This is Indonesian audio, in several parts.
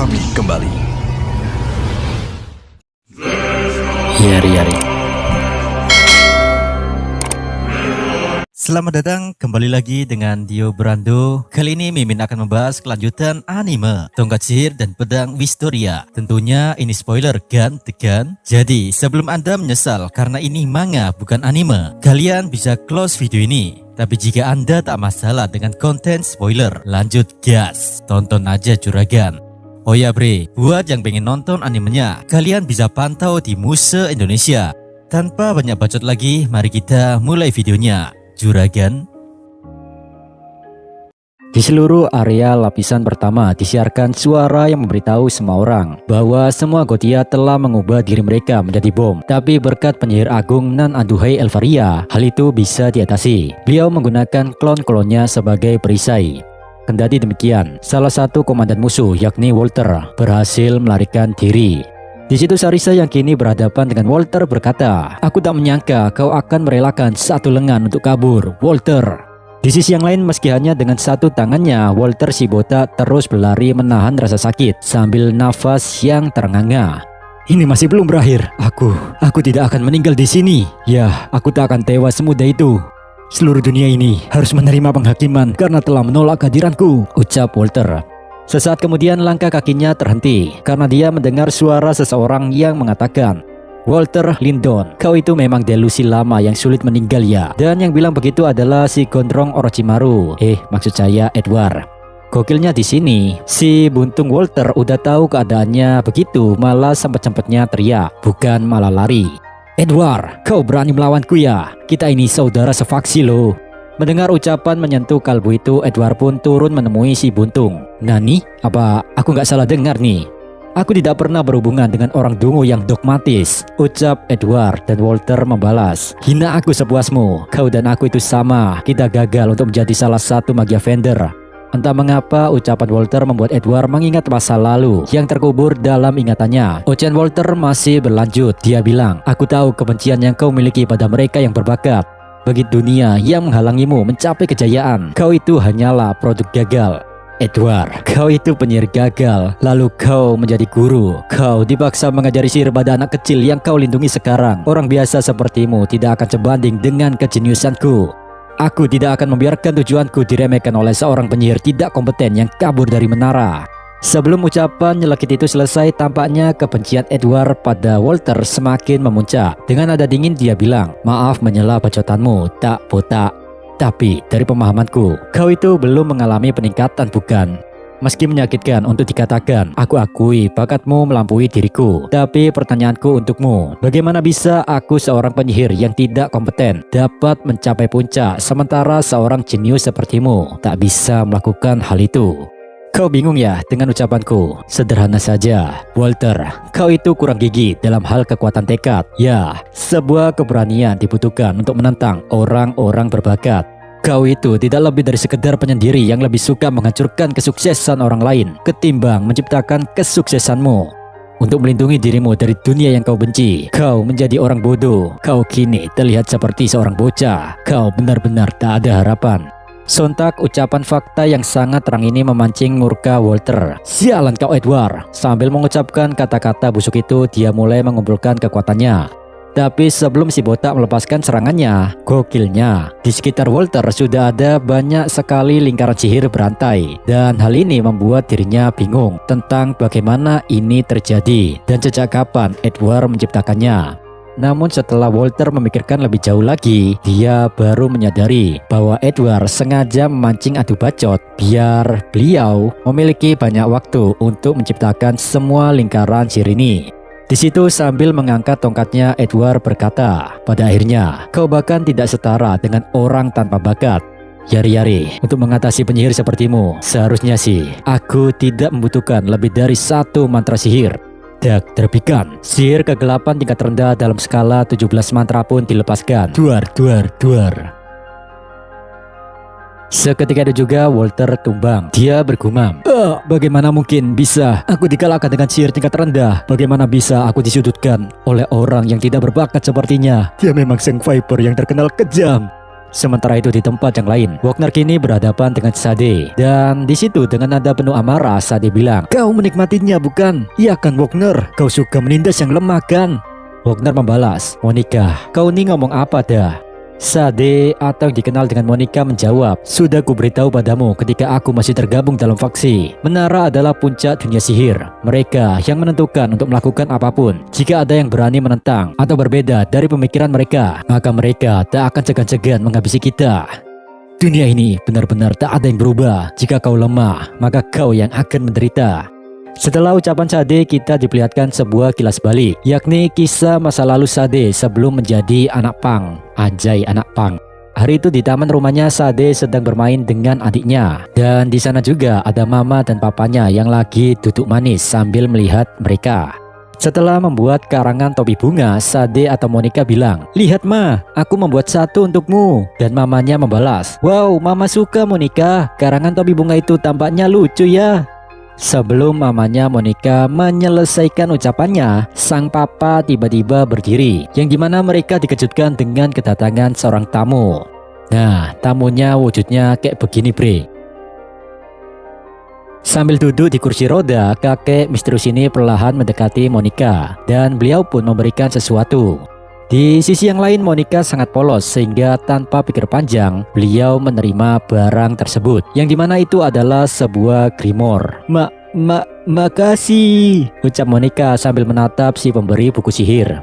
kami kembali. Yari. Selamat datang kembali lagi dengan Dio Brando. Kali ini Mimin akan membahas kelanjutan anime Tongkat Sihir dan Pedang Wistoria. Tentunya ini spoiler kan, tekan. Jadi sebelum Anda menyesal karena ini manga bukan anime, kalian bisa close video ini. Tapi jika Anda tak masalah dengan konten spoiler, lanjut gas, tonton aja juragan. Oh ya bre, buat yang pengen nonton animenya, kalian bisa pantau di Muse Indonesia. Tanpa banyak bacot lagi, mari kita mulai videonya. Juragan. Di seluruh area lapisan pertama disiarkan suara yang memberitahu semua orang bahwa semua Gothia telah mengubah diri mereka menjadi bom. Tapi berkat penyihir agung Nan Aduhei Elvaria, hal itu bisa diatasi. Beliau menggunakan klon-klonnya sebagai perisai. Kendati demikian, salah satu komandan musuh yakni Walter berhasil melarikan diri. Di situ Sarisa yang kini berhadapan dengan Walter berkata, "Aku tak menyangka kau akan merelakan satu lengan untuk kabur, Walter." Di sisi yang lain, meski hanya dengan satu tangannya, Walter Shibota terus berlari menahan rasa sakit sambil nafas yang terengah-engah. "Ini masih belum berakhir. Aku tidak akan meninggal di sini. Ya, aku tak akan tewas semudah itu. Seluruh dunia ini harus menerima penghakiman karena telah menolak kehadiranku," ucap Walter. Sesaat kemudian langkah kakinya terhenti karena dia mendengar suara seseorang yang mengatakan, "Walter Lindon, kau itu memang delusi lama yang sulit meninggal ya." Dan yang bilang begitu adalah si gondrong Orochimaru. Maksud saya Edward. Gokilnya di sini, si buntung Walter udah tahu keadaannya begitu, malah sempat-sempatnya teriak, bukan malah lari. "Edward, kau berani melawanku ya? Kita ini saudara sefaksi loh." Mendengar ucapan menyentuh kalbu itu, Edward pun turun menemui si buntung. "Nani? Apa aku nggak salah dengar nih? Aku tidak pernah berhubungan dengan orang dungu yang dogmatis," ucap Edward, dan Walter membalas, "Hina aku sepuasmu. Kau dan aku itu sama. Kita gagal untuk menjadi salah satu magia vendor." Entah mengapa ucapan Walter membuat Edward mengingat masa lalu yang terkubur dalam ingatannya. Ocehan Walter masih berlanjut. Dia bilang, "Aku tahu kebencian yang kau miliki pada mereka yang berbakat. Bagi dunia yang menghalangimu mencapai kejayaan, kau itu hanyalah produk gagal. Edward, kau itu penyihir gagal, lalu kau menjadi guru. Kau dipaksa mengajari sihir pada anak kecil yang kau lindungi sekarang. Orang biasa sepertimu tidak akan sebanding dengan kejeniusanku. Aku tidak akan membiarkan tujuanku diremehkan oleh seorang penyihir tidak kompeten yang kabur dari menara." Sebelum ucapan nyelekit itu selesai, tampaknya kebencian Edward pada Walter semakin memuncak. Dengan nada dingin dia bilang, "Maaf menyela bacotanmu, tak botak. Tapi dari pemahamanku, kau itu belum mengalami peningkatan bukan? Meski menyakitkan untuk dikatakan, aku akui bakatmu melampaui diriku. Tapi pertanyaanku untukmu, bagaimana bisa aku seorang penyihir yang tidak kompeten dapat mencapai puncak sementara seorang jenius sepertimu tak bisa melakukan hal itu? Kau bingung ya dengan ucapanku? Sederhana saja, Walter, kau itu kurang gigih dalam hal kekuatan tekad. Ya, sebuah keberanian dibutuhkan untuk menentang orang-orang berbakat. Kau itu tidak lebih dari sekedar penyendiri yang lebih suka menghancurkan kesuksesan orang lain ketimbang menciptakan kesuksesanmu. Untuk melindungi dirimu dari dunia yang kau benci, kau menjadi orang bodoh. Kau kini terlihat seperti seorang bocah. Kau benar-benar tak ada harapan." Sontak ucapan fakta yang sangat terang ini memancing murka Walter. "Sialan kau Edward." Sambil mengucapkan kata-kata busuk itu, dia mulai mengumpulkan kekuatannya. Tapi sebelum si botak melepaskan serangannya, gokilnya di sekitar Walter sudah ada banyak sekali lingkaran sihir berantai. Dan hal ini membuat dirinya bingung tentang bagaimana ini terjadi dan sejak kapan Edward menciptakannya. Namun setelah Walter memikirkan lebih jauh lagi, dia baru menyadari bahwa Edward sengaja memancing adu bacot biar beliau memiliki banyak waktu untuk menciptakan semua lingkaran sihir ini. Di situ sambil mengangkat tongkatnya, Edward berkata, "Pada akhirnya kau bahkan tidak setara dengan orang tanpa bakat. Yari-yari, untuk mengatasi penyihir sepertimu, seharusnya sih aku tidak membutuhkan lebih dari satu mantra sihir." Dak terbikan, sihir kegelapan tingkat rendah dalam skala 17 mantra pun dilepaskan. Duar. Seketika itu juga Walter tumbang. Dia bergumam, "Bagaimana mungkin bisa aku dikalahkan dengan sihir tingkat rendah? Bagaimana bisa aku disudutkan oleh orang yang tidak berbakat sepertinya? Dia memang Sang Viper yang terkenal kejam." Sementara itu di tempat yang lain, Wagner kini berhadapan dengan Sade. Dan di situ dengan nada penuh amarah, Sade bilang, "Kau menikmatinya bukan? Iya kan Wagner, kau suka menindas yang lemah kan?" Wagner membalas, "Monica, kau nih ngomong apa dah?" Sade atau yang dikenal dengan Monica menjawab, "Sudah kuberitahu padamu ketika aku masih tergabung dalam faksi. Menara adalah puncak dunia sihir. Mereka yang menentukan untuk melakukan apapun. Jika ada yang berani menentang atau berbeda dari pemikiran mereka, maka mereka tak akan segan-segan menghabisi kita. Dunia ini benar-benar tak ada yang berubah. Jika kau lemah, maka kau yang akan menderita." Setelah ucapan Sade, kita diperlihatkan sebuah kilas balik, yakni kisah masa lalu Sade sebelum menjadi anak pang. Anjay, anak pang. Hari itu di taman rumahnya, Sade sedang bermain dengan adiknya. Dan di sana juga ada mama dan papanya yang lagi duduk manis sambil melihat mereka. Setelah membuat karangan topi bunga, Sade atau Monica bilang, "Lihat ma, aku membuat satu untukmu." Dan mamanya membalas, "Wow, mama suka Monica, karangan topi bunga itu tampaknya lucu ya." Sebelum mamanya Monica menyelesaikan ucapannya, sang papa tiba-tiba berdiri, yang dimana mereka dikejutkan dengan kedatangan seorang tamu. Nah, tamunya wujudnya kayak begini bre. Sambil duduk di kursi roda, kakek misterius ini perlahan mendekati Monica, dan beliau pun memberikan sesuatu. Di sisi yang lain, Monica sangat polos sehingga tanpa pikir panjang beliau menerima barang tersebut, yang dimana itu adalah sebuah grimoire. Makasih, ucap Monica sambil menatap si pemberi buku sihir.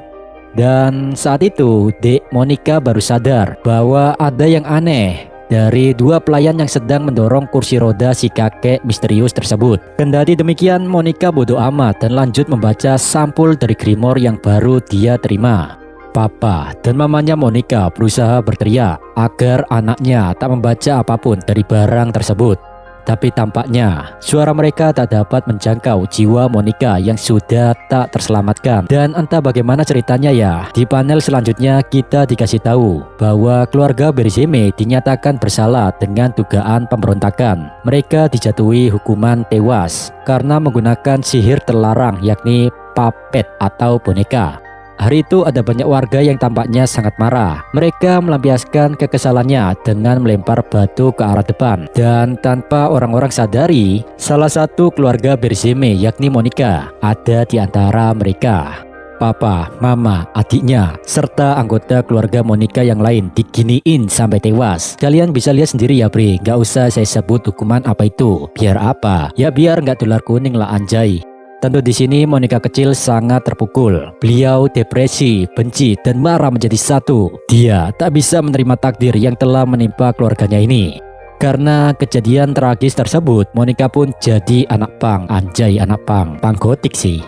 Dan saat itu Dek Monica baru sadar bahwa ada yang aneh dari dua pelayan yang sedang mendorong kursi roda si kakek misterius tersebut. Kendati demikian, Monica bodoh amat dan lanjut membaca sampul dari grimoire yang baru dia terima. Papa dan mamanya Monica berusaha berteriak agar anaknya tak membaca apapun dari barang tersebut. Tapi tampaknya suara mereka tak dapat menjangkau jiwa Monica yang sudah tak terselamatkan. Dan entah bagaimana ceritanya ya, di panel selanjutnya kita dikasih tahu bahwa keluarga Berizeme dinyatakan bersalah dengan dugaan pemberontakan. Mereka dijatuhi hukuman tewas karena menggunakan sihir terlarang, yakni puppet atau boneka. Hari itu ada banyak warga yang tampaknya sangat marah. Mereka melampiaskan kekesalannya dengan melempar batu ke arah depan. Dan tanpa orang-orang sadari, salah satu keluarga Berizeme yakni Monica ada di antara mereka. Papa, mama, adiknya, serta anggota keluarga Monica yang lain diginiin sampai tewas. Kalian bisa lihat sendiri ya bre, gak usah saya sebut hukuman apa itu. Biar apa? Ya biar gak tular kuning lah anjay. Tentu di sini Monica kecil sangat terpukul. Beliau depresi, benci, dan marah menjadi satu. Dia tak bisa menerima takdir yang telah menimpa keluarganya ini. Karena kejadian tragis tersebut, Monica pun jadi anak pang. Anjay, anak pang. Pang gotik sih.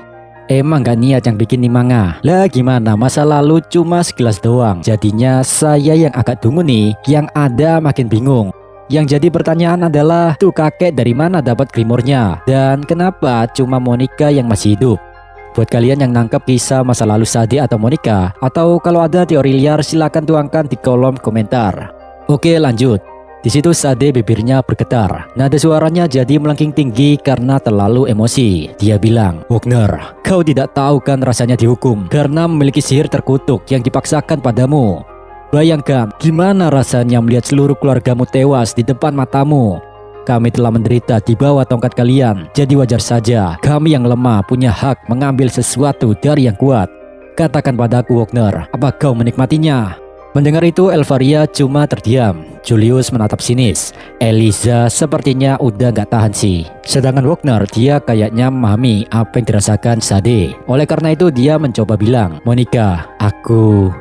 Emang gak niat yang bikin nimanga. Lah gimana, masa lalu cuma segelas doang. Jadinya saya yang agak dungu nih, yang ada makin bingung. Yang jadi pertanyaan adalah, tuh kakek dari mana dapat grimoire-nya? Dan kenapa cuma Monica yang masih hidup? Buat kalian yang nangkep kisah masa lalu Sade atau Monica, atau kalau ada teori liar silakan tuangkan di kolom komentar. Oke lanjut. Di situ Sade bibirnya bergetar. Nada suaranya jadi melengking tinggi karena terlalu emosi. Dia bilang, "Wagner, kau tidak tahu kan rasanya dihukum karena memiliki sihir terkutuk yang dipaksakan padamu. Bayangkan gimana rasanya melihat seluruh keluargamu tewas di depan matamu. Kami telah menderita di bawah tongkat kalian. Jadi wajar saja kami yang lemah punya hak mengambil sesuatu dari yang kuat. Katakan padaku Wagner, apa kau menikmatinya?" Mendengar itu Elvaria cuma terdiam. Julius menatap sinis. Eliza sepertinya udah gak tahan sih. Sedangkan Wagner, dia kayaknya memahami apa yang dirasakan Sade. Oleh karena itu dia mencoba bilang, "Monica, aku..."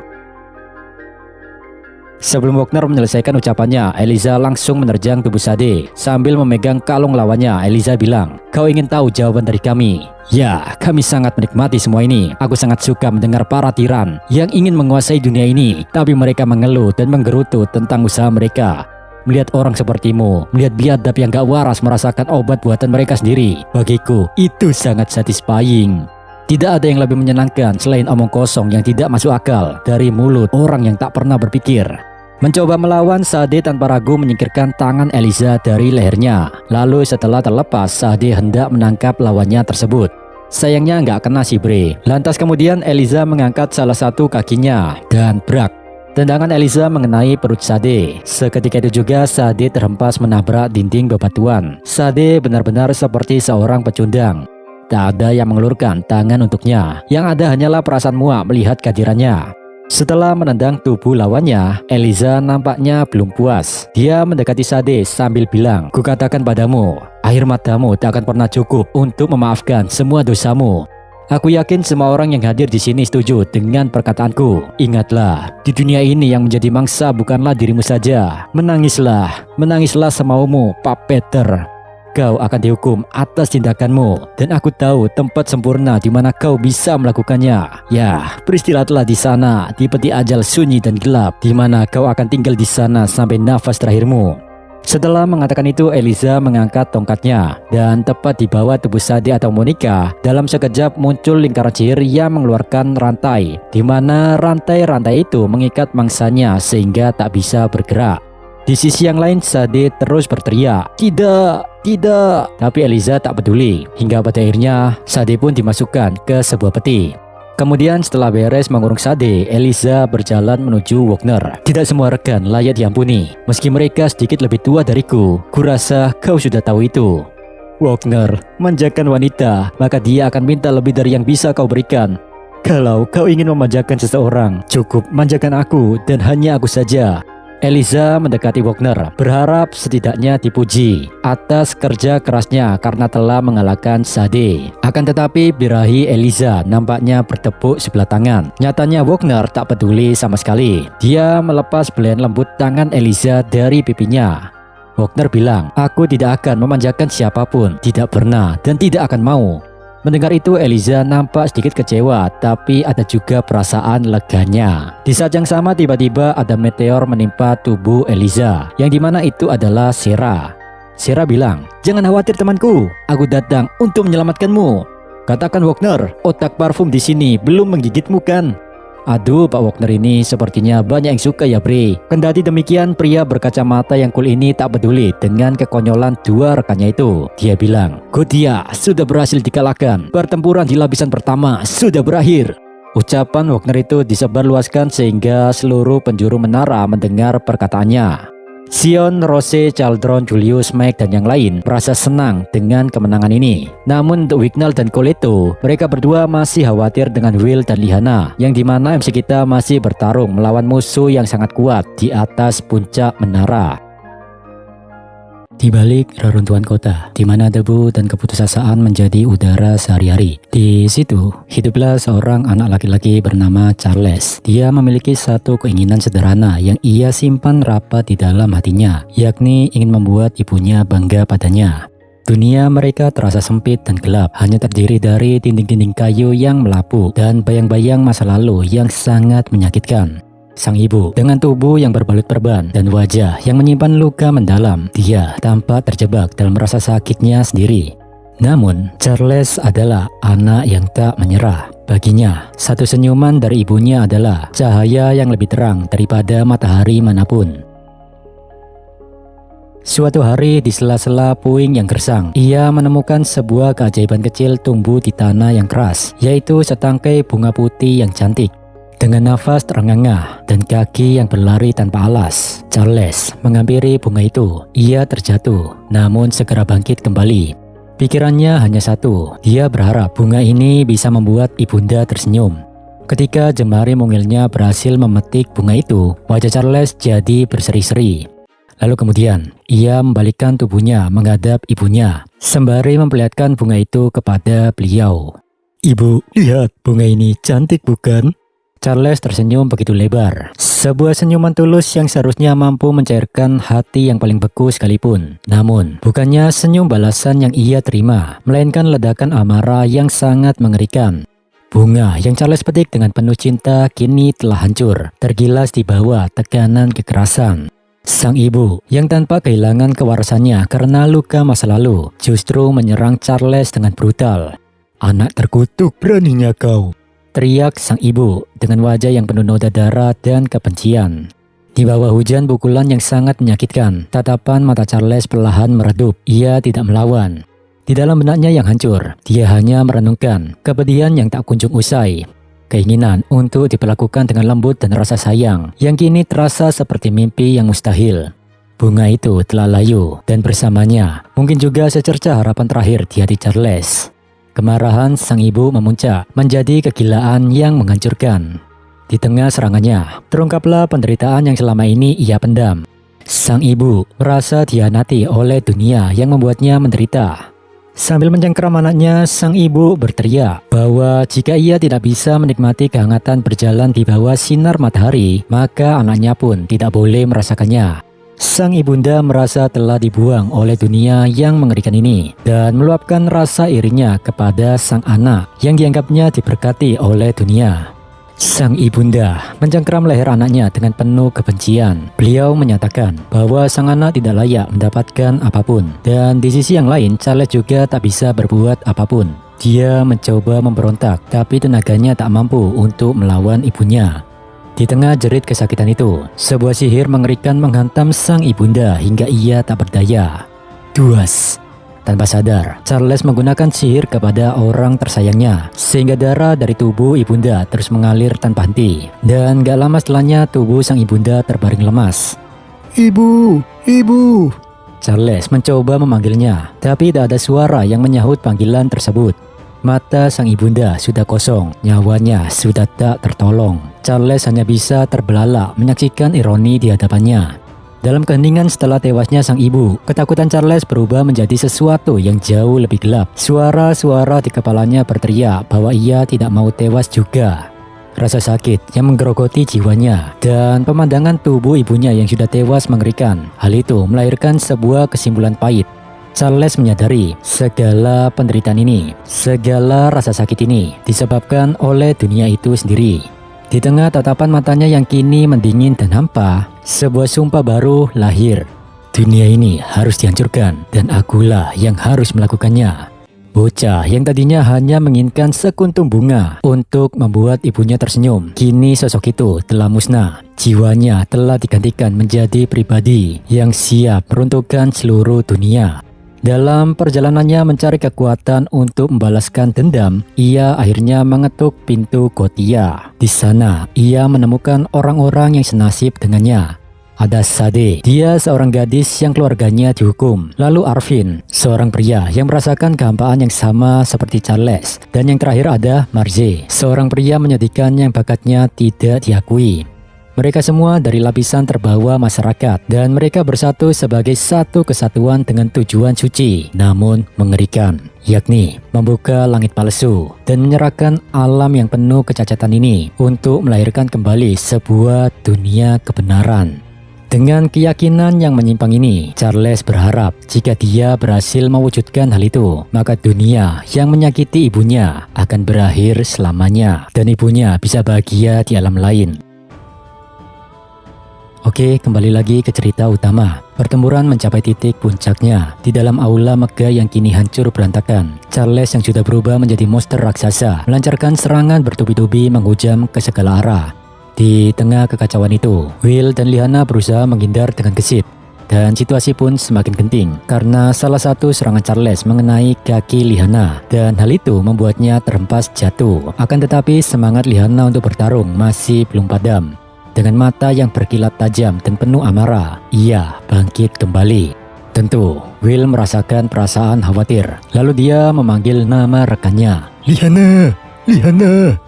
Sebelum Wagner menyelesaikan ucapannya, Eliza langsung menerjang tubuh Sade. Sambil memegang kalung lawannya, Eliza bilang, "Kau ingin tahu jawaban dari kami?" "Ya, kami sangat menikmati semua ini. Aku sangat suka mendengar para tiran yang ingin menguasai dunia ini, tapi mereka mengeluh dan menggerutu tentang usaha mereka. Melihat orang sepertimu, melihat biadab yang gak waras merasakan obat buatan mereka sendiri, bagiku itu sangat satisfying. Tidak ada yang lebih menyenangkan selain omong kosong yang tidak masuk akal dari mulut orang yang tak pernah berpikir." Mencoba melawan, Sade tanpa ragu menyingkirkan tangan Eliza dari lehernya. Lalu setelah terlepas, Sade hendak menangkap lawannya tersebut. Sayangnya nggak kena si bre. Lantas kemudian Eliza mengangkat salah satu kakinya dan brak. Tendangan Eliza mengenai perut Sade. Seketika itu juga Sade terhempas menabrak dinding bebatuan. Sade benar-benar seperti seorang pecundang. Tak ada yang mengelurkan tangan untuknya. Yang ada hanyalah perasaan muak melihat kehadirannya. Setelah menendang tubuh lawannya, Eliza nampaknya belum puas. Dia mendekati Sade sambil bilang, "Kukatakan padamu, air matamu tak akan pernah cukup untuk memaafkan semua dosamu. Aku yakin semua orang yang hadir di sini setuju dengan perkataanku. Ingatlah, di dunia ini yang menjadi mangsa bukanlah dirimu saja. Menangislah semaumu, Pak Peter. Kau akan dihukum atas tindakanmu, dan aku tahu tempat sempurna di mana kau bisa melakukannya. Ya, beristirahatlah di sana, di peti ajal sunyi dan gelap, di mana kau akan tinggal di sana sampai nafas terakhirmu." Setelah mengatakan itu, Eliza mengangkat tongkatnya dan tepat di bawah tubuh Sade atau Monica, dalam sekejap muncul lingkaran sihir yang mengeluarkan rantai, di mana rantai-rantai itu mengikat mangsanya sehingga tak bisa bergerak. Di sisi yang lain, Sade terus berteriak, "Tidak, tidak!" Tapi Eliza tak peduli, hingga pada akhirnya Sade pun dimasukkan ke sebuah peti. Kemudian setelah beres mengurung Sade, Eliza berjalan menuju Wagner. "Tidak semua rekan layak diampuni. Meski mereka sedikit lebih tua dariku, kurasa kau sudah tahu itu. Wagner manjakan wanita, maka dia akan minta lebih dari yang bisa kau berikan. Kalau kau ingin memanjakan seseorang, cukup manjakan aku dan hanya aku saja." Eliza mendekati Wagner, berharap setidaknya dipuji atas kerja kerasnya karena telah mengalahkan Sade. Akan tetapi birahi Eliza nampaknya bertepuk sebelah tangan. Nyatanya Wagner tak peduli sama sekali. Dia melepas belayan lembut tangan Eliza dari pipinya. Wagner bilang, "Aku tidak akan memanjakan siapapun, tidak pernah dan tidak akan mau." Mendengar itu, Eliza nampak sedikit kecewa, tapi ada juga perasaan leganya. Di saat yang sama tiba-tiba ada meteor menimpa tubuh Eliza, yang dimana itu adalah Sera. Sera bilang, "Jangan khawatir temanku, aku datang untuk menyelamatkanmu." Katakan Wagner, "Otak parfum di sini belum menggigitmu kan?" "Aduh, Pak Wagner ini sepertinya banyak yang suka ya, Bre." Kendati demikian, pria berkacamata yang cool ini tak peduli dengan kekonyolan dua rekannya itu. Dia bilang, "Gothia sudah berhasil dikalahkan. Pertempuran di lapisan pertama sudah berakhir." Ucapan Wagner itu disebarluaskan sehingga seluruh penjuru menara mendengar perkataannya. Sion, Rose, Chaldron, Julius, Mike, dan yang lain merasa senang dengan kemenangan ini. Namun untuk Wignall dan Coleto, mereka berdua masih khawatir dengan Will dan Lihana, yang dimana MC kita masih bertarung melawan musuh yang sangat kuat di atas puncak menara. Di balik reruntuhan kota, di mana debu dan keputusasaan menjadi udara sehari-hari. Di situ, hiduplah seorang anak laki-laki bernama Charles. Dia memiliki satu keinginan sederhana yang ia simpan rapat di dalam hatinya, yakni ingin membuat ibunya bangga padanya. Dunia mereka terasa sempit dan gelap, hanya terdiri dari dinding-dinding kayu yang melapu dan bayang-bayang masa lalu yang sangat menyakitkan. Sang ibu dengan tubuh yang berbalut perban dan wajah yang menyimpan luka mendalam, dia tampak terjebak dalam rasa sakitnya sendiri. Namun, Charles adalah anak yang tak menyerah. Baginya, satu senyuman dari ibunya adalah cahaya yang lebih terang daripada matahari manapun. Suatu hari di sela-sela puing yang gersang, ia menemukan sebuah keajaiban kecil tumbuh di tanah yang keras, yaitu setangkai bunga putih yang cantik. Dengan nafas terengah-engah dan kaki yang berlari tanpa alas, Charles menghampiri bunga itu. Ia terjatuh, namun segera bangkit kembali. Pikirannya hanya satu, dia berharap bunga ini bisa membuat ibunda tersenyum. Ketika jemari mungilnya berhasil memetik bunga itu, wajah Charles jadi berseri-seri. Lalu kemudian, ia membalikkan tubuhnya menghadap ibunya, sembari memperlihatkan bunga itu kepada beliau. "Ibu, lihat, bunga ini cantik bukan?" Charles tersenyum begitu lebar. Sebuah senyuman tulus yang seharusnya mampu mencairkan hati yang paling beku sekalipun. Namun, bukannya senyum balasan yang ia terima, melainkan ledakan amarah yang sangat mengerikan. Bunga yang Charles petik dengan penuh cinta kini telah hancur, tergilas di bawah tekanan kekerasan. Sang ibu yang tanpa kehilangan kewarasannya karena luka masa lalu, justru menyerang Charles dengan brutal. "Anak terkutuk, beraninya kau!" teriak sang ibu dengan wajah yang penuh noda darah dan kebencian. Di bawah hujan pukulan yang sangat menyakitkan, tatapan mata Charles perlahan meredup. Ia tidak melawan. Di dalam benaknya yang hancur, dia hanya merenungkan kepedihan yang tak kunjung usai. Keinginan untuk diperlakukan dengan lembut dan rasa sayang yang kini terasa seperti mimpi yang mustahil. Bunga itu telah layu dan bersamanya mungkin juga secerca harapan terakhir di hati Charles. Kemarahan sang ibu memuncak menjadi kegilaan yang menghancurkan. Di tengah serangannya, terungkaplah penderitaan yang selama ini ia pendam. Sang ibu merasa dihianati oleh dunia yang membuatnya menderita. Sambil mencengkeram anaknya, sang ibu berteriak bahwa jika ia tidak bisa menikmati kehangatan berjalan di bawah sinar matahari, maka anaknya pun tidak boleh merasakannya. Sang ibunda merasa telah dibuang oleh dunia yang mengerikan ini dan meluapkan rasa irinya kepada sang anak yang dianggapnya diberkati oleh dunia. Sang ibunda mencengkeram leher anaknya dengan penuh kebencian. Beliau menyatakan bahwa sang anak tidak layak mendapatkan apapun. Dan di sisi yang lain, Charles juga tak bisa berbuat apapun. Dia mencoba memberontak, tapi tenaganya tak mampu untuk melawan ibunya. Di tengah jerit kesakitan itu, sebuah sihir mengerikan menghantam sang ibunda hingga ia tak berdaya. Duas. Tanpa sadar, Charles menggunakan sihir kepada orang tersayangnya, sehingga darah dari tubuh ibunda terus mengalir tanpa henti. Dan gak lama setelahnya tubuh sang ibunda terbaring lemas. Ibu, ibu. Charles mencoba memanggilnya, tapi tak ada suara yang menyahut panggilan tersebut. Mata sang ibunda sudah kosong, nyawanya sudah tak tertolong. Charles hanya bisa terbelalak menyaksikan ironi di hadapannya. Dalam keheningan setelah tewasnya sang ibu, ketakutan Charles berubah menjadi sesuatu yang jauh lebih gelap. Suara-suara di kepalanya berteriak bahwa ia tidak mau tewas juga. Rasa sakit yang menggerogoti jiwanya dan pemandangan tubuh ibunya yang sudah tewas mengerikan. Hal itu melahirkan sebuah kesimpulan pahit. Charles menyadari segala penderitaan ini, segala rasa sakit ini disebabkan oleh dunia itu sendiri. Di tengah tatapan matanya yang kini mendingin dan hampa, sebuah sumpah baru lahir. Dunia ini harus dihancurkan dan akulah yang harus melakukannya. Bocah yang tadinya hanya menginginkan sekuntum bunga untuk membuat ibunya tersenyum, kini sosok itu telah musnah. Jiwanya telah digantikan menjadi pribadi yang siap meruntuhkan seluruh dunia. Dalam perjalanannya mencari kekuatan untuk membalaskan dendam, ia akhirnya mengetuk pintu Gothia. Di sana, ia menemukan orang-orang yang senasib dengannya. Ada Sade, dia seorang gadis yang keluarganya dihukum. Lalu Arvin, seorang pria yang merasakan kehampaan yang sama seperti Charles. Dan yang terakhir ada Marze, seorang pria menyedihkan yang bakatnya tidak diakui. Mereka semua dari lapisan terbawah masyarakat dan mereka bersatu sebagai satu kesatuan dengan tujuan suci namun mengerikan, yakni membuka langit palsu dan menyerahkan alam yang penuh kecacatan ini untuk melahirkan kembali sebuah dunia kebenaran. Dengan keyakinan yang menyimpang ini, Charles berharap jika dia berhasil mewujudkan hal itu, maka dunia yang menyakiti ibunya akan berakhir selamanya dan ibunya bisa bahagia di alam lain. Oke, kembali lagi ke cerita utama. Pertempuran mencapai titik puncaknya di dalam aula megah yang kini hancur berantakan. Charles yang sudah berubah menjadi monster raksasa melancarkan serangan bertubi-tubi menghujam ke segala arah. Di tengah kekacauan itu, Will dan Lyanna berusaha menghindar dengan gesit. Dan situasi pun semakin genting karena salah satu serangan Charles mengenai kaki Lyanna dan hal itu membuatnya terhempas jatuh. Akan tetapi semangat Lyanna untuk bertarung masih belum padam. Dengan mata yang berkilat tajam dan penuh amarah, ia bangkit kembali. Tentu, Will merasakan perasaan khawatir. Lalu dia memanggil nama rekannya. Lyanna! Lyanna!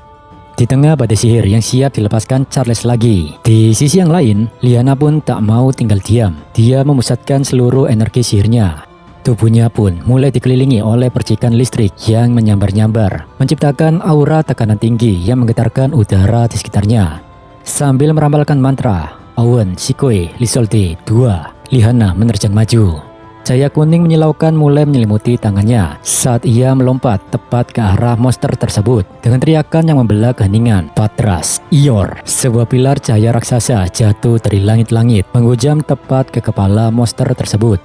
Di tengah badai sihir yang siap dilepaskan Charles lagi. Di sisi yang lain, Lyanna pun tak mau tinggal diam. Dia memusatkan seluruh energi sihirnya. Tubuhnya pun mulai dikelilingi oleh percikan listrik yang menyambar-nyambar, menciptakan aura tekanan tinggi yang menggetarkan udara di sekitarnya. Sambil meramalkan mantra, Owen, Shikoi, Lisolde, 2, Lyanna menerjang maju. Cahaya kuning menyilaukan mulai menyelimuti tangannya saat ia melompat tepat ke arah monster tersebut. Dengan teriakan yang membelah keheningan, Patras, Ior, sebuah pilar cahaya raksasa jatuh dari langit-langit menghujam tepat ke kepala monster tersebut.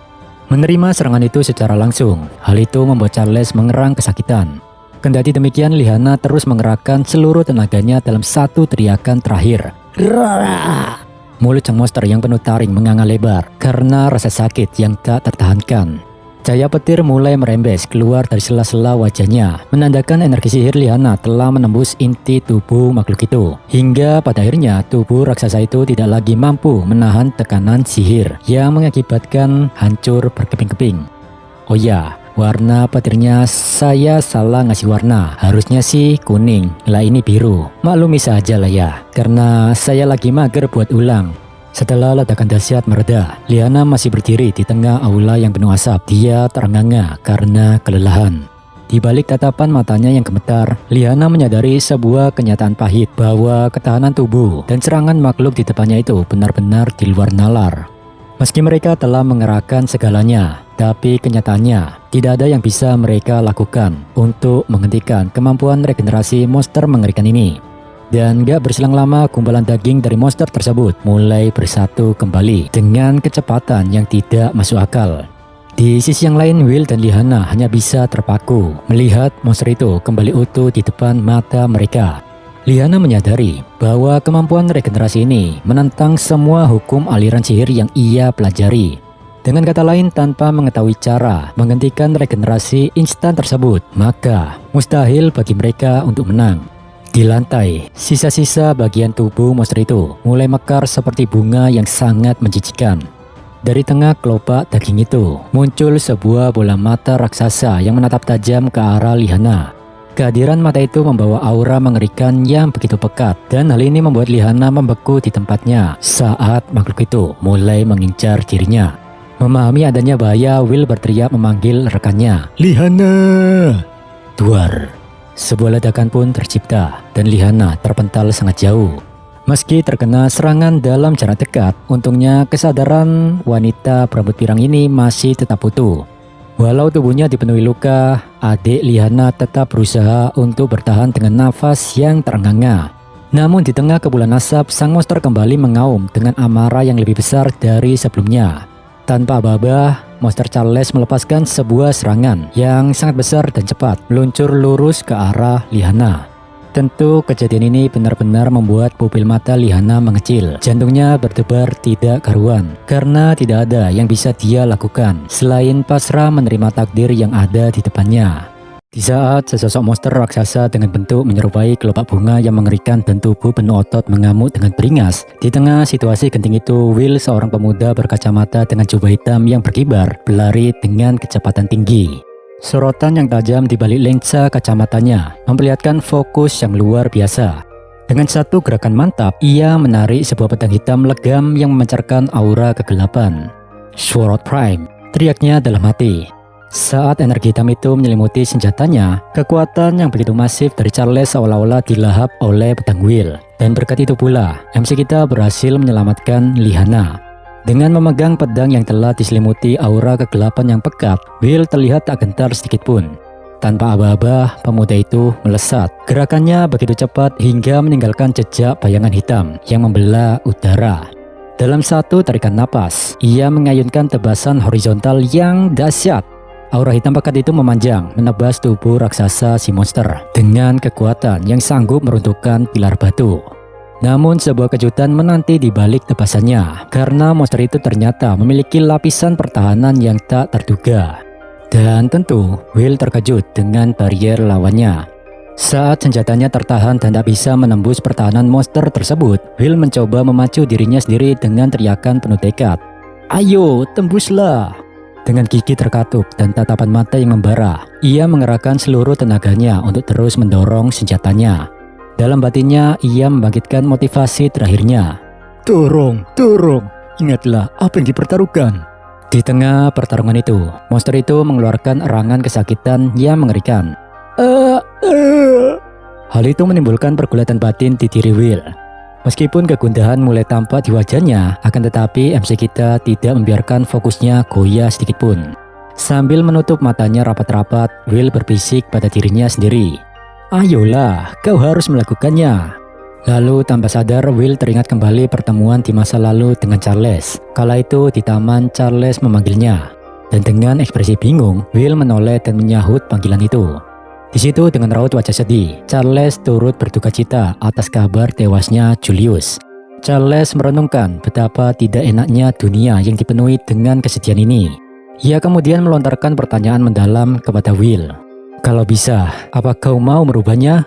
Menerima serangan itu secara langsung, hal itu membuat Charles mengerang kesakitan. Kendati demikian, Lyanna terus mengerahkan seluruh tenaganya dalam satu teriakan terakhir. Rara! Mulut sang monster yang penuh taring menganga lebar karena rasa sakit yang tak tertahankan. Cahaya petir mulai merembes keluar dari sela-sela wajahnya, menandakan energi sihir Liana telah menembus inti tubuh makhluk itu. Hingga pada akhirnya tubuh raksasa itu tidak lagi mampu menahan tekanan sihir yang mengakibatkan hancur berkeping-keping. Oh ya, warna petirnya saya salah ngasih warna, harusnya sih kuning, lah ini biru. Maklumi saja lah ya, karena saya lagi mager buat ulang. Setelah ledakan dahsyat mereda, Liana masih berdiri di tengah aula yang penuh asap. Dia terengah-engah karena kelelahan. Di balik tatapan matanya yang gemetar, Liana menyadari sebuah kenyataan pahit bahwa ketahanan tubuh dan serangan makhluk di depannya itu benar-benar di luar nalar. Meski mereka telah mengerahkan segalanya, tapi kenyataannya tidak ada yang bisa mereka lakukan untuk menghentikan kemampuan regenerasi monster mengerikan ini. Dan gak berselang lama, gumpalan daging dari monster tersebut mulai bersatu kembali dengan kecepatan yang tidak masuk akal. Di sisi yang lain, Will dan Liana hanya bisa terpaku melihat monster itu kembali utuh di depan mata mereka. Liana menyadari bahwa kemampuan regenerasi ini menentang semua hukum aliran sihir yang ia pelajari. Dengan kata lain, tanpa mengetahui cara menghentikan regenerasi instan tersebut, maka mustahil bagi mereka untuk menang. Di lantai, sisa-sisa bagian tubuh monster itu mulai mekar seperti bunga yang sangat menjijikan. Dari tengah kelopak daging itu, muncul sebuah bola mata raksasa yang menatap tajam ke arah Liana. Kehadiran mata itu membawa aura mengerikan yang begitu pekat, dan hal ini membuat Liana membeku di tempatnya saat makhluk itu mulai mengincar dirinya. Memahami adanya bahaya, Will berteriak memanggil rekannya, "Liana!" Duar. Sebuah ledakan pun tercipta dan Liana terpental sangat jauh. Meski terkena serangan dalam jarak dekat, untungnya kesadaran wanita berambut pirang ini masih tetap utuh. Walau tubuhnya dipenuhi luka, adik Liana tetap berusaha untuk bertahan dengan nafas yang terengah-engah. Namun di tengah kepulan asap, sang monster kembali mengaum dengan amarah yang lebih besar dari sebelumnya. Tanpa aba-aba, monster Charles melepaskan sebuah serangan yang sangat besar dan cepat, meluncur lurus ke arah Liana. Tentu kejadian ini benar-benar membuat pupil mata Liana mengecil. Jantungnya berdebar tidak karuan, karena tidak ada yang bisa dia lakukan selain pasrah menerima takdir yang ada di depannya. Di saat sesosok monster raksasa dengan bentuk menyerupai kelopak bunga yang mengerikan dan tubuh penuh otot mengamuk dengan beringas, di tengah situasi genting itu, Will, seorang pemuda berkacamata dengan jubah hitam yang berkibar, berlari dengan kecepatan tinggi. Sorotan yang tajam di balik lensa kacamatanya memperlihatkan fokus yang luar biasa. Dengan satu gerakan mantap, ia menarik sebuah pedang hitam legam yang memancarkan aura kegelapan. "Sword Prime!" teriaknya dalam hati. Saat energi hitam itu menyelimuti senjatanya, kekuatan yang begitu masif dari Charles seolah-olah dilahap oleh pedang Will. Dan berkat itu pula, MC kita berhasil menyelamatkan Liana. Dengan memegang pedang yang telah diselimuti aura kegelapan yang pekat, Will terlihat tak gentar sedikit pun. Tanpa aba-aba, pemuda itu melesat. Gerakannya begitu cepat hingga meninggalkan jejak bayangan hitam yang membelah udara. Dalam satu tarikan napas, ia mengayunkan tebasan horizontal yang dahsyat. Aura hitam pekat itu memanjang, menebas tubuh raksasa si monster dengan kekuatan yang sanggup meruntuhkan pilar batu. Namun sebuah kejutan menanti di balik tebasannya, karena monster itu ternyata memiliki lapisan pertahanan yang tak terduga. Dan tentu, Will terkejut dengan barrier lawannya. Saat senjatanya tertahan dan tak bisa menembus pertahanan monster tersebut, Will mencoba memacu dirinya sendiri dengan teriakan penuh tekad, "Ayo, tembuslah!" Dengan gigi terkatup dan tatapan mata yang membara, ia mengerahkan seluruh tenaganya untuk terus mendorong senjatanya. Dalam batinnya, ia membangkitkan motivasi terakhirnya. "Dorong, dorong, ingatlah apa yang dipertaruhkan." Di tengah pertarungan itu, monster itu mengeluarkan erangan kesakitan yang mengerikan. Hal itu menimbulkan pergulatan batin di diri Will. Meskipun kegundahan mulai tampak di wajahnya, akan tetapi MC kita tidak membiarkan fokusnya goyah sedikit pun. Sambil menutup matanya rapat-rapat, Will berbisik pada dirinya sendiri, "Ayolah, kau harus melakukannya." Lalu tanpa sadar, Will teringat kembali pertemuan di masa lalu dengan Charles. Kala itu di taman, Charles memanggilnya. Dan dengan ekspresi bingung, Will menoleh dan menyahut panggilan itu. Di situ dengan raut wajah sedih, Charles turut berduka cita atas kabar tewasnya Julius. Charles merenungkan betapa tidak enaknya dunia yang dipenuhi dengan kesedihan ini. Ia kemudian melontarkan pertanyaan mendalam kepada Will. Kalau bisa, apa kau mau merubahnya?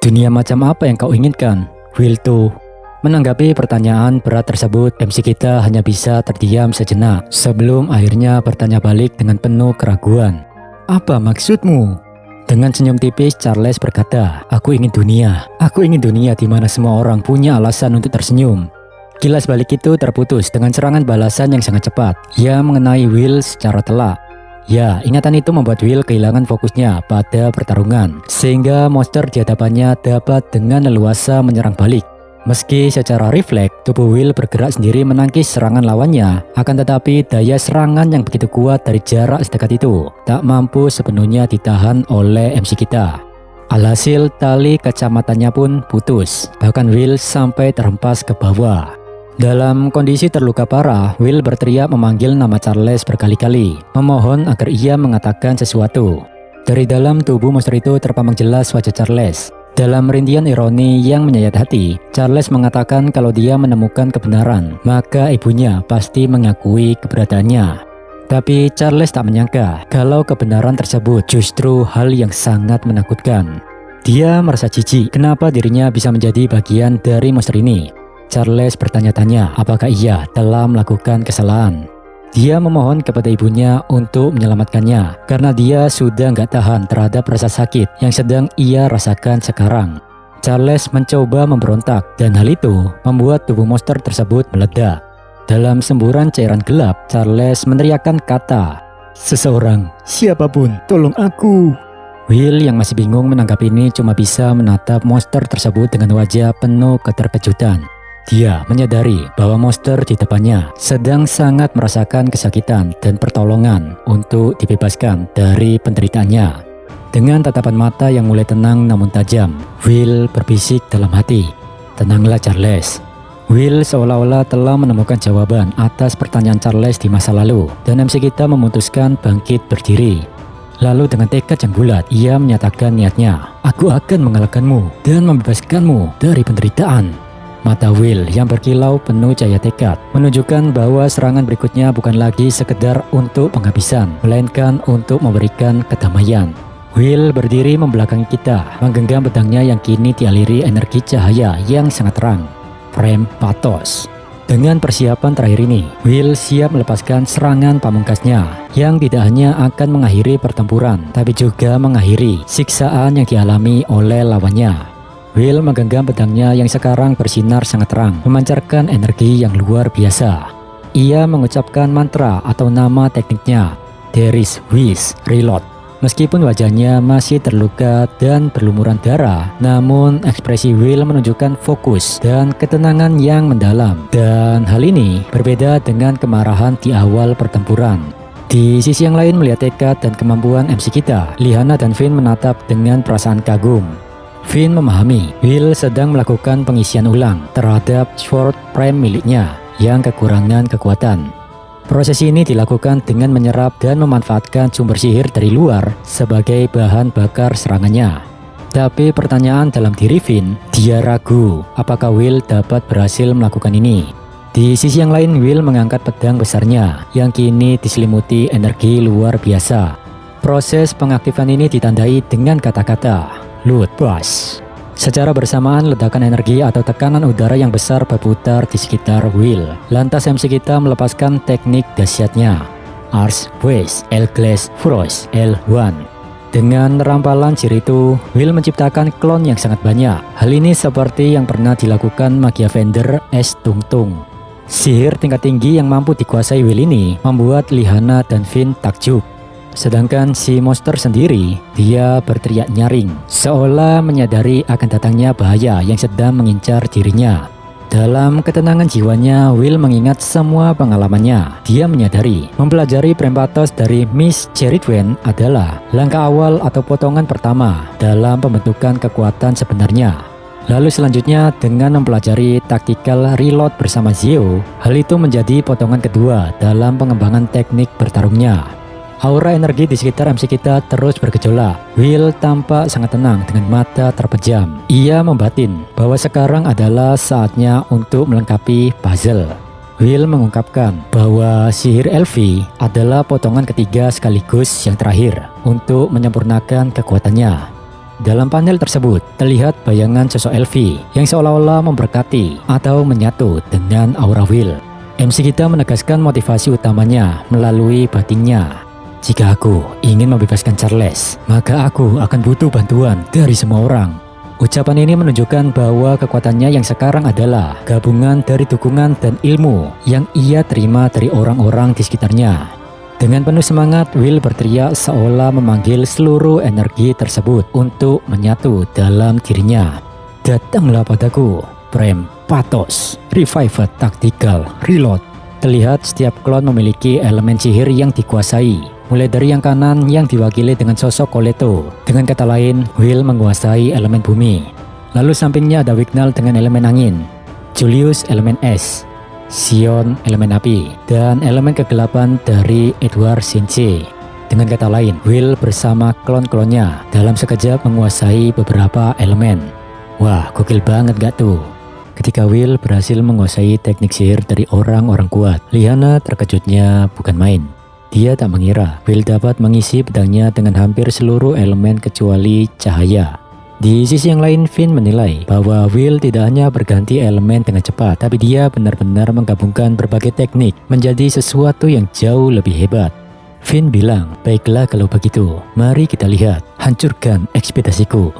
Dunia macam apa yang kau inginkan, Will tuh? Menanggapi pertanyaan berat tersebut, MC kita hanya bisa terdiam sejenak sebelum akhirnya bertanya balik dengan penuh keraguan. Apa maksudmu? Dengan senyum tipis, Charles berkata, Aku ingin dunia di mana semua orang punya alasan untuk tersenyum. Kilas balik itu terputus dengan serangan balasan yang sangat cepat. Ia mengenai Will secara telak. Ya, ingatan itu membuat Will kehilangan fokusnya pada pertarungan, sehingga monster di hadapannya dapat dengan leluasa menyerang balik. Meski secara refleks, tubuh Will bergerak sendiri menangkis serangan lawannya, akan tetapi daya serangan yang begitu kuat dari jarak sedekat itu tak mampu sepenuhnya ditahan oleh MC kita. Alhasil, tali kacamatanya pun putus, bahkan Will sampai terhempas ke bawah. Dalam kondisi terluka parah, Will berteriak memanggil nama Charles berkali-kali, memohon agar ia mengatakan sesuatu. Dari dalam tubuh monster itu terpampang jelas wajah Charles. Dalam rintian ironi yang menyayat hati, Charles mengatakan kalau dia menemukan kebenaran, maka ibunya pasti mengakui keberadaannya. Tapi Charles tak menyangka kalau kebenaran tersebut justru hal yang sangat menakutkan. Dia merasa jijik kenapa dirinya bisa menjadi bagian dari monster ini. Charles bertanya-tanya apakah ia telah melakukan kesalahan. Dia memohon kepada ibunya untuk menyelamatkannya karena dia sudah nggak tahan terhadap rasa sakit yang sedang ia rasakan sekarang. Charles mencoba memberontak dan hal itu membuat tubuh monster tersebut meledak. Dalam semburan cairan gelap, Charles meneriakkan kata, "Seseorang, siapapun, tolong aku." Will yang masih bingung menanggapi ini cuma bisa menatap monster tersebut dengan wajah penuh keterkejutan. Dia menyadari bahwa monster di depannya sedang sangat merasakan kesakitan dan pertolongan untuk dibebaskan dari penderitaannya. Dengan tatapan mata yang mulai tenang namun tajam, Will berbisik dalam hati, "Tenanglah Charles." Will seolah-olah telah menemukan jawaban atas pertanyaan Charles di masa lalu, dan MC kita memutuskan bangkit berdiri. Lalu dengan tekad yang bulat, ia menyatakan niatnya, "Aku akan mengalahkanmu dan membebaskanmu dari penderitaan." Mata Will yang berkilau penuh cahaya tekad menunjukkan bahwa serangan berikutnya bukan lagi sekedar untuk penghabisan, melainkan untuk memberikan kedamaian. Will berdiri membelakangi kita, menggenggam pedangnya yang kini dialiri energi cahaya yang sangat terang. Frame Pathos. Dengan persiapan terakhir ini, Will siap melepaskan serangan pamungkasnya yang tidak hanya akan mengakhiri pertempuran, tapi juga mengakhiri siksaan yang dialami oleh lawannya. Will menggenggam pedangnya yang sekarang bersinar sangat terang, memancarkan energi yang luar biasa. Ia mengucapkan mantra atau nama tekniknya, There is Wish Reload. Meskipun wajahnya masih terluka dan berlumuran darah, namun ekspresi Will menunjukkan fokus dan ketenangan yang mendalam. Dan hal ini berbeda dengan kemarahan di awal pertempuran. Di sisi yang lain, melihat tekad dan kemampuan MC kita, Lihana dan Finn menatap dengan perasaan kagum. Finn memahami Will sedang melakukan pengisian ulang terhadap sword prime miliknya yang kekurangan kekuatan. Proses ini dilakukan dengan menyerap dan memanfaatkan sumber sihir dari luar sebagai bahan bakar serangannya. Tapi pertanyaan dalam diri Finn, dia ragu apakah Will dapat berhasil melakukan ini. Di sisi yang lain, Will mengangkat pedang besarnya yang kini diselimuti energi luar biasa. Proses pengaktifan ini ditandai dengan kata-kata Loot Blast. Secara bersamaan, ledakan energi atau tekanan udara yang besar berputar di sekitar Will. Lantas MC kita melepaskan teknik dahsyatnya, Ars Waste El Glass Frost L1. Dengan rampalan sihir itu, Will menciptakan klon yang sangat banyak. Hal ini seperti yang pernah dilakukan Magia Vendor Es Tung Tung. Sihir tingkat tinggi yang mampu dikuasai Will ini membuat Lihana dan Finn takjub. Sedangkan si monster sendiri, dia berteriak nyaring, seolah menyadari akan datangnya bahaya yang sedang mengincar dirinya. Dalam ketenangan jiwanya, Will mengingat semua pengalamannya. Dia menyadari, mempelajari Frame Pathos dari Miss Cherrywen adalah langkah awal atau potongan pertama dalam pembentukan kekuatan sebenarnya. Lalu selanjutnya, dengan mempelajari tactical reload bersama Zio, hal itu menjadi potongan kedua dalam pengembangan teknik bertarungnya. Aura energi di sekitar MC kita terus bergejolak. Will tampak sangat tenang dengan mata terpejam. Ia membatin bahwa sekarang adalah saatnya untuk melengkapi puzzle. Will mengungkapkan bahwa sihir Elfi adalah potongan ketiga sekaligus yang terakhir untuk menyempurnakan kekuatannya. Dalam panel tersebut, terlihat bayangan sosok Elfi yang seolah-olah memberkati atau menyatu dengan aura Will. MC kita menegaskan motivasi utamanya melalui batinnya. Jika aku ingin membebaskan Charles, maka aku akan butuh bantuan dari semua orang. Ucapan ini menunjukkan bahwa kekuatannya yang sekarang adalah gabungan dari dukungan dan ilmu yang ia terima dari orang-orang di sekitarnya. Dengan penuh semangat, Will berteriak seolah memanggil seluruh energi tersebut untuk menyatu dalam dirinya. Datanglah padaku, Prem Patos, Revived Tactical Reload. Terlihat setiap klon memiliki elemen sihir yang dikuasai, mulai dari yang kanan yang diwakili dengan sosok Koleto. Dengan kata lain, Will menguasai elemen bumi. Lalu sampingnya ada Wignall dengan elemen angin, Julius elemen es, Sion elemen api, dan elemen kegelapan dari Edward Sensei. Dengan kata lain, Will bersama klon-klonnya dalam sekejap menguasai beberapa elemen. Wah, gokil banget gak tuh? Ketika Will berhasil menguasai teknik sihir dari orang-orang kuat, Lyanna terkejutnya bukan main. Dia tak mengira Will dapat mengisi pedangnya dengan hampir seluruh elemen kecuali cahaya. Di sisi yang lain, Finn menilai bahwa Will tidak hanya berganti elemen dengan cepat, tapi dia benar-benar menggabungkan berbagai teknik menjadi sesuatu yang jauh lebih hebat. Finn bilang, baiklah kalau begitu, mari kita lihat, hancurkan ekspektasiku.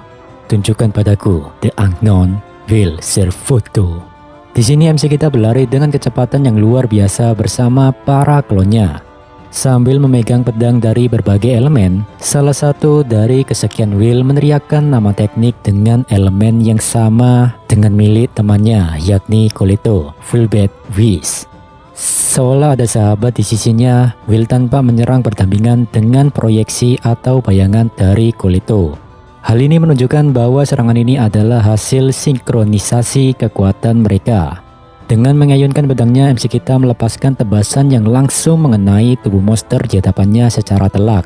Tunjukkan padaku, The Unknown Will Servoto. Di sini MC kita berlari dengan kecepatan yang luar biasa bersama para klonnya. Sambil memegang pedang dari berbagai elemen, salah satu dari kesekian Will meneriakkan nama teknik dengan elemen yang sama dengan milik temannya, yakni Koleto, Fullbed Whis. Seolah ada sahabat di sisinya, Will tanpa menyerang berdampingan dengan proyeksi atau bayangan dari Koleto. Hal ini menunjukkan bahwa serangan ini adalah hasil sinkronisasi kekuatan mereka. Dengan mengayunkan pedangnya, MC kita melepaskan tebasan yang langsung mengenai tubuh monster di hadapannya secara telak.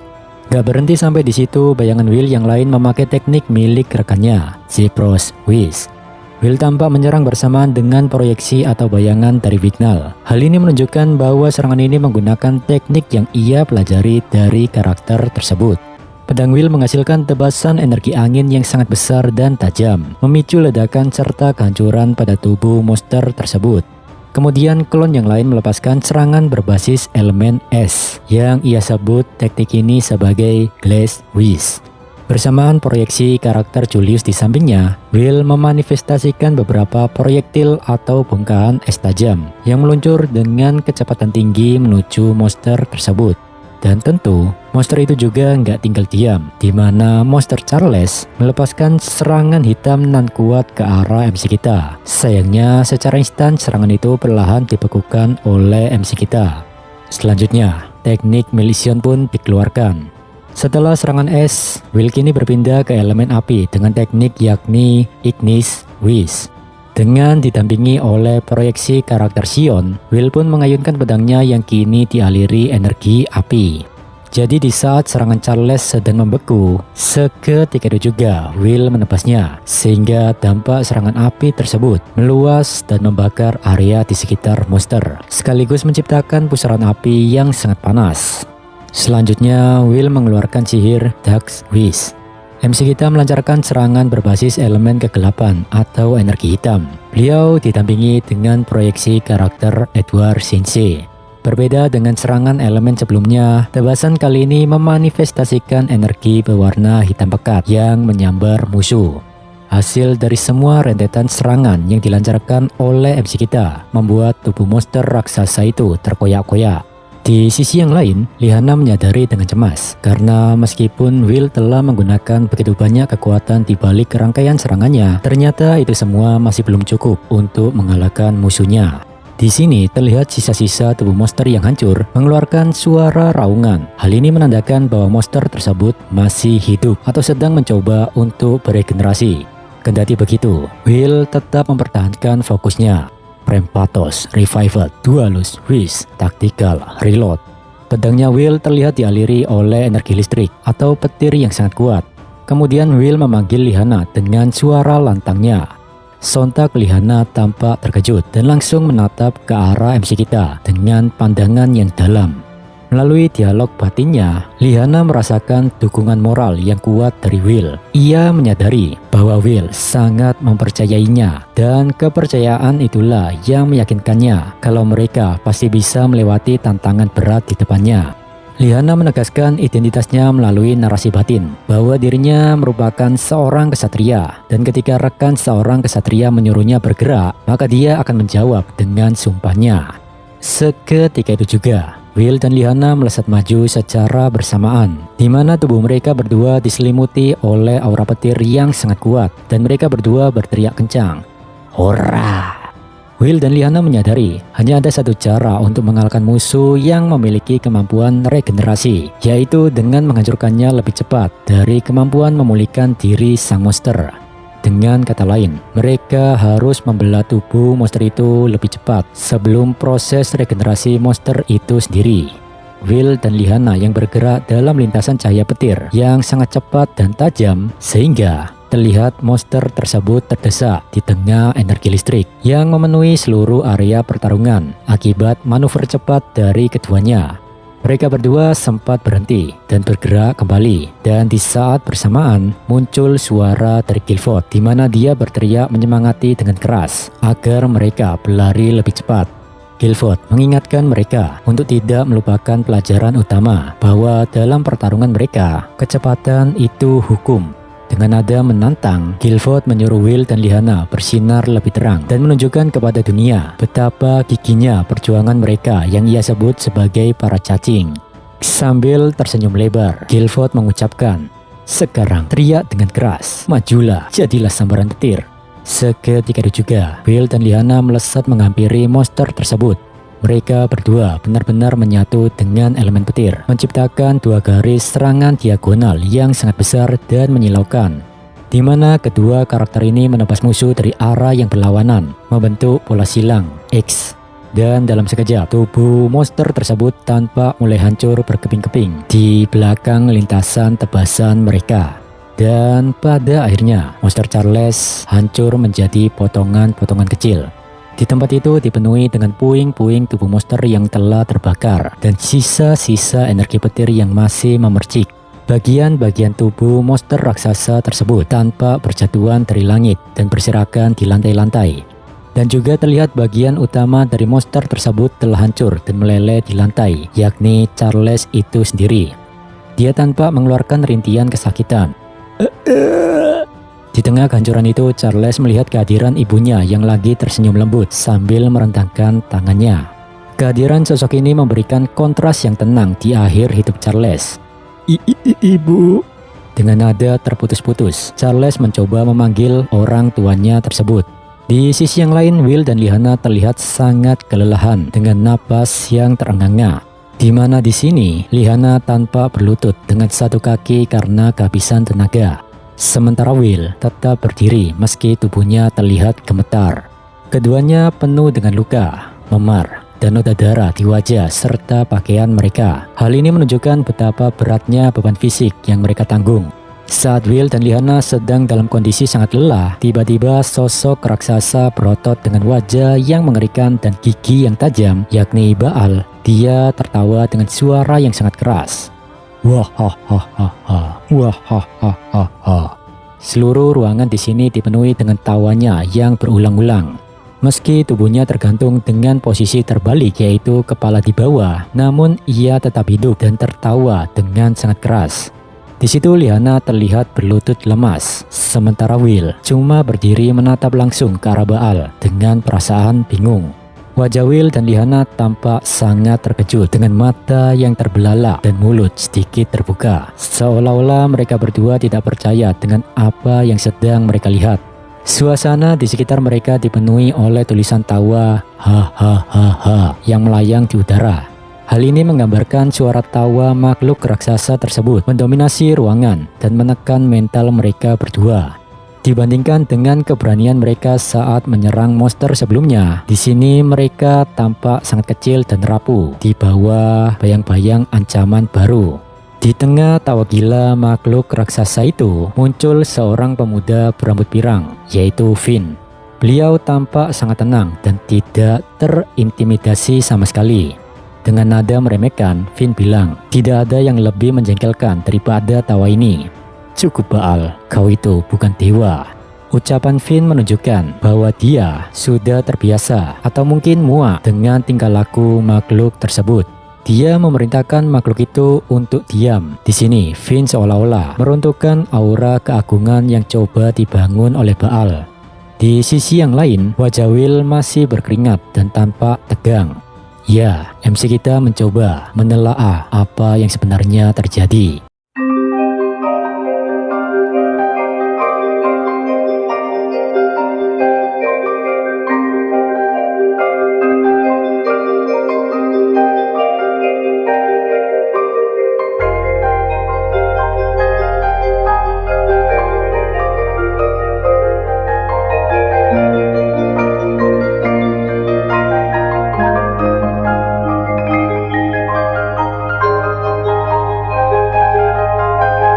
Gak berhenti sampai di situ, bayangan Will yang lain memakai teknik milik rekannya, Zepros Whis. Will tampak menyerang bersamaan dengan proyeksi atau bayangan dari Wignall. Hal ini menunjukkan bahwa serangan ini menggunakan teknik yang ia pelajari dari karakter tersebut. Pedang Will menghasilkan tebasan energi angin yang sangat besar dan tajam, memicu ledakan serta kehancuran pada tubuh monster tersebut. Kemudian klon yang lain melepaskan serangan berbasis elemen es, yang ia sebut teknik ini sebagai Glass Whis. Bersamaan proyeksi karakter Julius di sampingnya, Will memanifestasikan beberapa proyektil atau bongkahan es tajam yang meluncur dengan kecepatan tinggi menuju monster tersebut. Dan tentu, monster itu juga nggak tinggal diam, di mana monster Charles melepaskan serangan hitam nan kuat ke arah MC kita. Sayangnya, secara instan serangan itu perlahan dibekukan oleh MC kita. Selanjutnya, teknik Melision pun dikeluarkan. Setelah serangan es, Will kini berpindah ke elemen api dengan teknik yakni Ignis Whis. Dengan didampingi oleh proyeksi karakter Sion, Will pun mengayunkan pedangnya yang kini dialiri energi api. Jadi di saat serangan Charles sedang membeku, seketika itu juga Will menebasnya, sehingga dampak serangan api tersebut meluas dan membakar area di sekitar monster, sekaligus menciptakan pusaran api yang sangat panas. Selanjutnya, Will mengeluarkan sihir Dark Whis. MC kita melancarkan serangan berbasis elemen kegelapan atau energi hitam. Beliau didampingi dengan proyeksi karakter Edward Sensei. Berbeda dengan serangan elemen sebelumnya, tebasan kali ini memanifestasikan energi berwarna hitam pekat yang menyambar musuh. Hasil dari semua rentetan serangan yang dilancarkan oleh MC kita membuat tubuh monster raksasa itu terkoyak-koyak. Di sisi yang lain, Lyanna menyadari dengan cemas karena meskipun Will telah menggunakan begitu banyak kekuatan di balik rangkaian serangannya, ternyata itu semua masih belum cukup untuk mengalahkan musuhnya. Di sini terlihat sisa-sisa tubuh monster yang hancur mengeluarkan suara raungan. Hal ini menandakan bahwa monster tersebut masih hidup atau sedang mencoba untuk beregenerasi. Kendati begitu, Will tetap mempertahankan fokusnya. Prem Patos, Revived, Dualus Whis, Tactical Reload. Pedangnya Will terlihat dialiri oleh energi listrik atau petir yang sangat kuat. Kemudian Will memanggil Lyanna dengan suara lantangnya. Sontak Liana tampak terkejut dan langsung menatap ke arah MC kita dengan pandangan yang dalam. Melalui dialog batinnya, Liana merasakan dukungan moral yang kuat dari Will. Ia menyadari bahwa Will sangat mempercayainya dan kepercayaan itulah yang meyakinkannya kalau mereka pasti bisa melewati tantangan berat di depannya. Liana menegaskan identitasnya melalui narasi batin bahwa dirinya merupakan seorang kesatria, dan ketika rekan seorang kesatria menyuruhnya bergerak, maka dia akan menjawab dengan sumpahnya. Seketika itu juga Will dan Liana melesat maju secara bersamaan, di mana tubuh mereka berdua diselimuti oleh aura petir yang sangat kuat, dan mereka berdua berteriak kencang, "Hora!" Will dan Liana menyadari hanya ada satu cara untuk mengalahkan musuh yang memiliki kemampuan regenerasi, yaitu dengan menghancurkannya lebih cepat dari kemampuan memulihkan diri sang monster. Dengan kata lain, mereka harus membelah tubuh monster itu lebih cepat sebelum proses regenerasi monster itu sendiri. Will dan Liana yang bergerak dalam lintasan cahaya petir yang sangat cepat dan tajam, sehingga terlihat monster tersebut terdesak di tengah energi listrik yang memenuhi seluruh area pertarungan akibat manuver cepat dari keduanya. Mereka berdua sempat berhenti dan bergerak kembali, dan di saat bersamaan muncul suara dari Guilford di mana dia berteriak menyemangati dengan keras agar mereka berlari lebih cepat. Guilford mengingatkan mereka untuk tidak melupakan pelajaran utama bahwa dalam pertarungan mereka, kecepatan itu hukum. Dengan nada menantang, Guilford menyuruh Will dan Liana bersinar lebih terang dan menunjukkan kepada dunia betapa giginya perjuangan mereka yang ia sebut sebagai para cacing. Sambil tersenyum lebar, Guilford mengucapkan, "Sekarang teriak dengan keras, majulah, jadilah sambaran petir." Seketika itu juga, Will dan Liana melesat menghampiri monster tersebut. Mereka berdua benar-benar menyatu dengan elemen petir, menciptakan dua garis serangan diagonal yang sangat besar dan menyilaukan, di mana kedua karakter ini menebas musuh dari arah yang berlawanan, membentuk pola silang X. Dan dalam sekejap, tubuh monster tersebut tampak mulai hancur berkeping-keping di belakang lintasan tebasan mereka. Dan pada akhirnya, monster Charles hancur menjadi potongan-potongan kecil. Di tempat itu dipenuhi dengan puing-puing tubuh monster yang telah terbakar dan sisa-sisa energi petir yang masih memercik. Bagian-bagian tubuh monster raksasa tersebut tampak berjatuhan dari langit dan berserakan di lantai-lantai. Dan juga terlihat bagian utama dari monster tersebut telah hancur dan meleleh di lantai, yakni Charles itu sendiri. Dia tanpa mengeluarkan rintian kesakitan. Di tengah kehancuran itu, Charles melihat kehadiran ibunya yang lagi tersenyum lembut sambil merentangkan tangannya. Kehadiran sosok ini memberikan kontras yang tenang di akhir hidup Charles. Ibu. Dengan nada terputus-putus, Charles mencoba memanggil orang tuanya tersebut. Di sisi yang lain, Will dan Liana terlihat sangat kelelahan dengan napas yang terengah-engah. Di mana di sini, Liana tanpa berlutut dengan satu kaki karena kehabisan tenaga. Sementara Will tetap berdiri meski tubuhnya terlihat gemetar. Keduanya penuh dengan luka, memar, dan noda darah di wajah serta pakaian mereka. Hal ini menunjukkan betapa beratnya beban fisik yang mereka tanggung. Saat Will dan Liana sedang dalam kondisi sangat lelah, tiba-tiba sosok raksasa berotot dengan wajah yang mengerikan dan gigi yang tajam, yakni Baal. Dia tertawa dengan suara yang sangat keras. Wahahaha, wahahaha. Seluruh ruangan di sini dipenuhi dengan tawanya yang berulang-ulang. Meski tubuhnya tergantung dengan posisi terbalik, yaitu kepala di bawah, namun ia tetap hidup dan tertawa dengan sangat keras. Di situ Liana terlihat berlutut lemas, sementara Will cuma berdiri menatap langsung ke arah Baal dengan perasaan bingung. Wajah Will dan Liana tampak sangat terkejut dengan mata yang terbelalak dan mulut sedikit terbuka, seolah-olah mereka berdua tidak percaya dengan apa yang sedang mereka lihat. Suasana di sekitar mereka dipenuhi oleh tulisan tawa hahaha yang melayang di udara. Hal ini menggambarkan suara tawa makhluk raksasa tersebut mendominasi ruangan dan menekan mental mereka berdua. Dibandingkan dengan keberanian mereka saat menyerang monster sebelumnya, di sini mereka tampak sangat kecil dan rapuh di bawah bayang-bayang ancaman baru. Di tengah tawa gila makhluk raksasa itu, muncul seorang pemuda berambut pirang, yaitu Finn. Beliau tampak sangat tenang dan tidak terintimidasi sama sekali. Dengan nada meremehkan, Finn bilang, tidak ada yang lebih menjengkelkan daripada tawa ini. Cukup Baal, kau itu bukan dewa. Ucapan Finn menunjukkan bahwa dia sudah terbiasa atau mungkin muak dengan tingkah laku makhluk tersebut. Dia memerintahkan makhluk itu untuk diam. Di sini, Finn seolah-olah meruntuhkan aura keagungan yang coba dibangun oleh Baal. Di sisi yang lain, wajah Will masih berkeringat dan tampak tegang. Ya, MC kita mencoba menelaah apa yang sebenarnya terjadi.